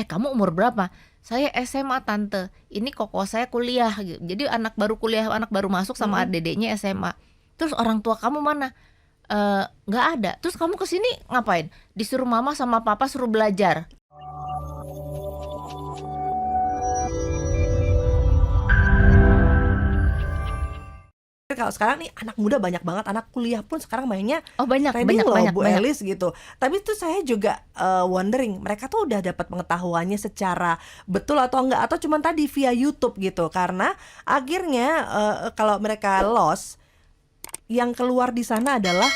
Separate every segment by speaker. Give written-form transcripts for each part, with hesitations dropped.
Speaker 1: kamu umur berapa? Saya SMA tante, ini koko saya kuliah gitu. Jadi anak baru kuliah, anak baru masuk sama dedeknya SMA. Terus orang tua kamu mana? Nggak ada. Terus kamu kesini ngapain? Disuruh mama sama papa suruh belajar.
Speaker 2: Kalau sekarang nih anak muda banyak banget, anak kuliah pun sekarang mainnya
Speaker 1: Oh banyak
Speaker 2: trading loh
Speaker 1: banyak
Speaker 2: Bu
Speaker 1: banyak.
Speaker 2: Elis gitu. Tapi tuh saya juga wondering, mereka tuh udah dapat pengetahuannya secara betul atau enggak, atau cuman tadi via YouTube gitu. Karena akhirnya kalau mereka loss, yang keluar di sana adalah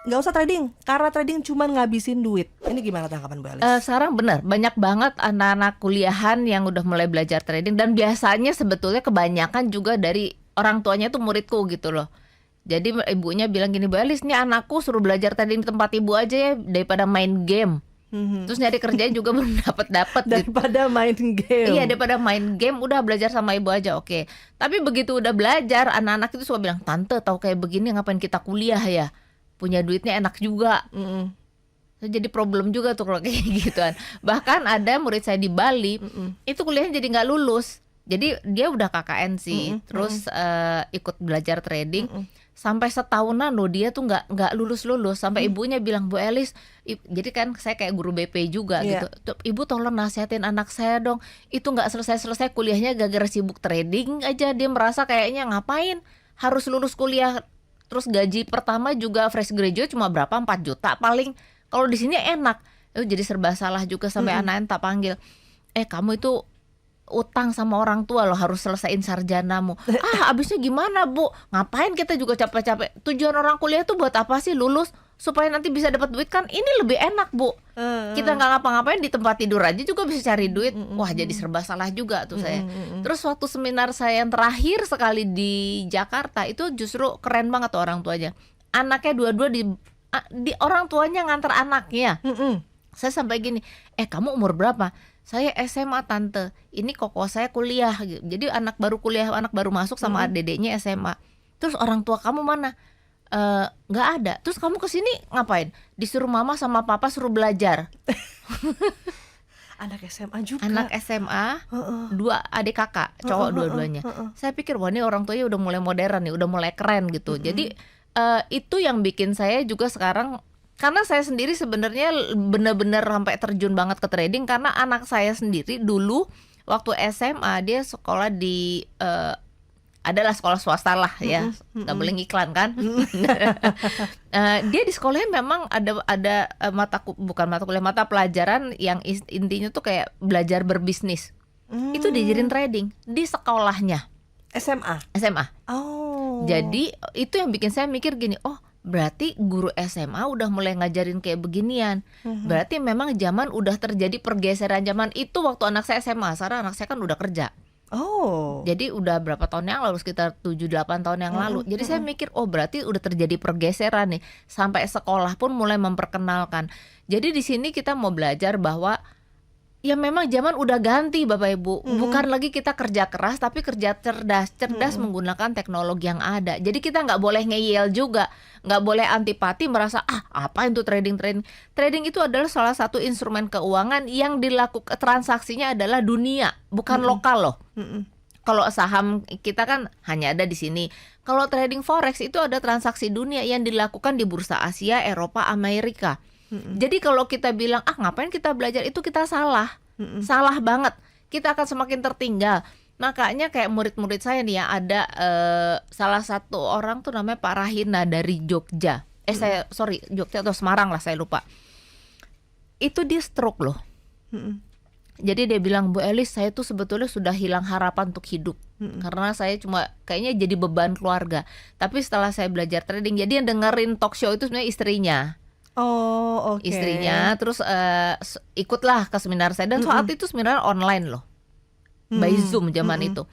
Speaker 2: nggak usah trading, karena trading cuman ngabisin duit. Ini gimana tanggapan Bu Elis?
Speaker 1: Sekarang benar banyak banget anak-anak kuliahan yang udah mulai belajar trading, dan biasanya sebetulnya kebanyakan juga dari orang tuanya tuh muridku gitu loh. Jadi ibunya bilang gini, Bu Elis, nih anakku suruh belajar trading di tempat ibu aja ya daripada main game. Terus nyari kerjaan juga belum dapat gitu.
Speaker 2: Daripada main game.
Speaker 1: Iya, daripada main game, udah belajar sama ibu aja. Oke. Tapi begitu udah belajar, anak-anak itu suka bilang, tante tahu kayak begini ngapain kita kuliah ya? Punya duitnya enak juga. Jadi problem juga tuh kalau kayak gituan. Bahkan ada murid saya di Bali, itu kuliahnya jadi nggak lulus. Jadi dia udah KKN sih, terus ikut belajar trading. Sampai setahunan loh dia tuh nggak lulus sampai ibunya bilang, Bu Elis, jadi kan saya kayak guru BP juga gitu. Ibu tolong nasihatin anak saya dong, itu nggak selesai kuliahnya gara-gara sibuk trading aja. Dia merasa kayaknya ngapain harus lulus kuliah, terus gaji pertama juga fresh graduate cuma berapa, 4 juta paling. Kalau di sini enak. Itu jadi serba salah juga sampai anaknya tak panggil, kamu itu utang sama orang tua loh, harus selesaiin sarjanamu. Abisnya gimana Bu? Ngapain kita juga capek-capek? Tujuan orang kuliah tuh buat apa sih? Lulus supaya nanti bisa dapat duit kan? Ini lebih enak Bu. Kita nggak ngapa-ngapain, di tempat tidur aja juga bisa cari duit. Wah, jadi serba salah juga tuh saya. Terus waktu seminar saya yang terakhir sekali di Jakarta itu justru keren banget tuh orang tuanya. Anaknya dua-dua di orang tuanya nganter anaknya. Saya sampai gini, kamu umur berapa? Saya SMA tante, ini koko saya kuliah gitu. Jadi anak baru kuliah, anak baru masuk sama dedeknya SMA. Terus orang tua kamu mana? Nggak ada. Terus kamu kesini ngapain? Disuruh mama sama papa suruh belajar.
Speaker 2: Anak SMA juga.
Speaker 1: Anak SMA, 2 adik kakak, cowok dua-duanya. Saya pikir wah ini orang tuanya udah mulai modern nih, udah mulai keren gitu. Jadi itu yang bikin saya juga sekarang, karena saya sendiri sebenarnya benar-benar sampai terjun banget ke trading karena anak saya sendiri dulu waktu SMA dia sekolah di adalah sekolah swasta lah ya, nggak boleh ngiklan kan. Dia di sekolahnya memang ada mata pelajaran yang intinya tuh kayak belajar berbisnis. Itu diajarin trading di sekolahnya. SMA.
Speaker 2: Oh.
Speaker 1: Jadi itu yang bikin saya mikir gini, berarti guru SMA udah mulai ngajarin kayak beginian. Berarti memang zaman udah terjadi pergeseran zaman itu waktu anak saya SMA. Sekarang anak saya kan udah kerja. Jadi udah berapa tahun yang lalu, sekitar 7-8 tahun yang lalu. Jadi saya mikir, berarti udah terjadi pergeseran nih. Sampai sekolah pun mulai memperkenalkan. Jadi di sini kita mau belajar bahwa ya memang zaman udah ganti Bapak Ibu. Bukan lagi kita kerja keras, tapi kerja cerdas menggunakan teknologi yang ada. Jadi kita nggak boleh ngeyel juga, nggak boleh antipati merasa apa itu trading. Trading itu adalah salah satu instrumen keuangan yang dilakukan, transaksinya adalah dunia, bukan lokal loh. Kalau saham kita kan hanya ada di sini. Kalau trading forex itu ada transaksi dunia yang dilakukan di bursa Asia, Eropa, Amerika. Jadi kalau kita bilang ngapain kita belajar, itu kita salah. Salah banget. Kita akan semakin tertinggal. Makanya kayak murid-murid saya nih ya, ada salah satu orang tuh namanya Pak Rahina dari Jogja. Jogja atau Semarang lah, saya lupa. Itu dia stroke loh. Jadi dia bilang, Bu Elis, saya tuh sebetulnya sudah hilang harapan untuk hidup. Karena saya cuma kayaknya jadi beban keluarga. Tapi setelah saya belajar trading, jadi yang dengerin talk show itu sebenarnya istrinya. Istrinya, terus ikutlah ke seminar saya. Dan saat itu seminar online loh, by Zoom zaman itu.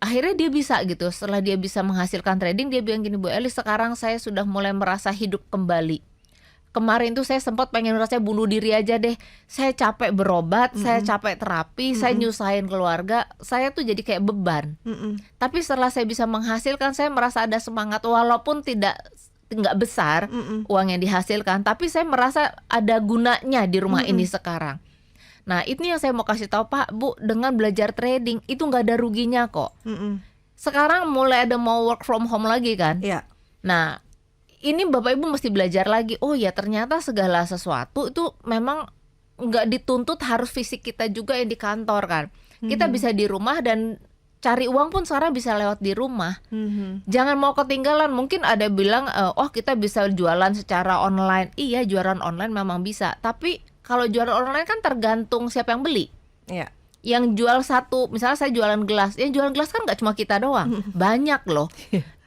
Speaker 1: Akhirnya dia bisa gitu. Setelah dia bisa menghasilkan trading, dia bilang gini, Bu Elis, sekarang saya sudah mulai merasa hidup kembali. Kemarin tuh saya sempat pengen rasanya bunuh diri aja deh. Saya capek berobat, saya capek terapi, saya nyusahin keluarga, saya tuh jadi kayak beban. Tapi setelah saya bisa menghasilkan, saya merasa ada semangat, walaupun nggak besar uang yang dihasilkan, tapi saya merasa ada gunanya di rumah ini sekarang. Nah itu yang saya mau kasih tahu Pak Bu, dengan belajar trading itu nggak ada ruginya kok. Sekarang mulai ada mau work from home lagi kan.
Speaker 2: Iya.
Speaker 1: Nah ini Bapak Ibu mesti belajar lagi. Oh ya ternyata segala sesuatu itu memang nggak dituntut harus fisik kita juga yang di kantor kan. Kita bisa di rumah dan cari uang pun sekarang bisa lewat di rumah. Jangan mau ketinggalan. Mungkin ada bilang, oh kita bisa jualan secara online. Iya jualan online memang bisa. Tapi kalau jualan online kan tergantung siapa yang beli.
Speaker 2: Iya.
Speaker 1: Yang jual satu, misalnya saya jualan gelas. Yang jualan gelas kan nggak cuma kita doang. Banyak loh.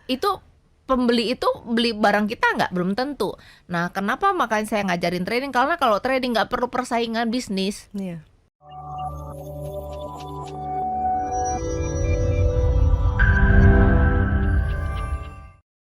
Speaker 1: Itu pembeli itu beli barang kita nggak, belum tentu. Nah kenapa makanya saya ngajarin trading, karena kalau trading nggak perlu persaingan bisnis.
Speaker 2: Iya.